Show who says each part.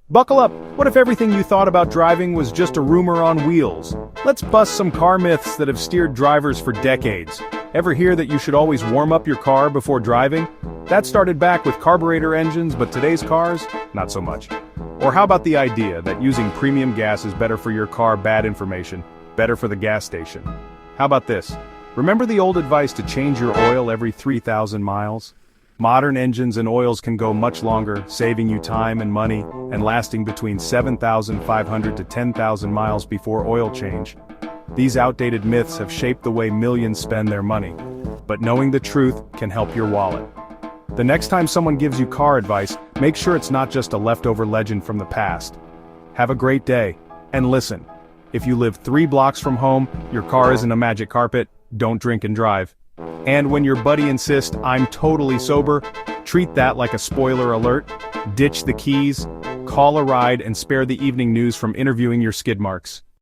Speaker 1: Buckle up! What if everything you thought about driving was just a rumor on wheels? Let's bust some car myths that have steered drivers for decades. Ever hear that you should always warm up your car before driving? That started back with carburetor engines, but today's cars, not so much. Or how about the idea that using premium gas is better for your car? Bad information, better for the gas station. How about this? Remember the old advice to change your oil every 3,000 miles? Modern engines and oils can go much longer, saving you time and money, and lasting between 7,500 to 10,000 miles before oil change. These outdated myths have shaped the way millions spend their money. But knowing the truth can help your wallet. The next time someone gives you car advice, make sure it's not just a leftover legend from the past. Have a great day, and listen. If you live 3 blocks from home, your car isn't a magic carpet, don't drink and drive. And when your buddy insists, "I'm totally sober," treat that like a spoiler alert, ditch the keys, call a ride and spare the evening news from interviewing your skid marks.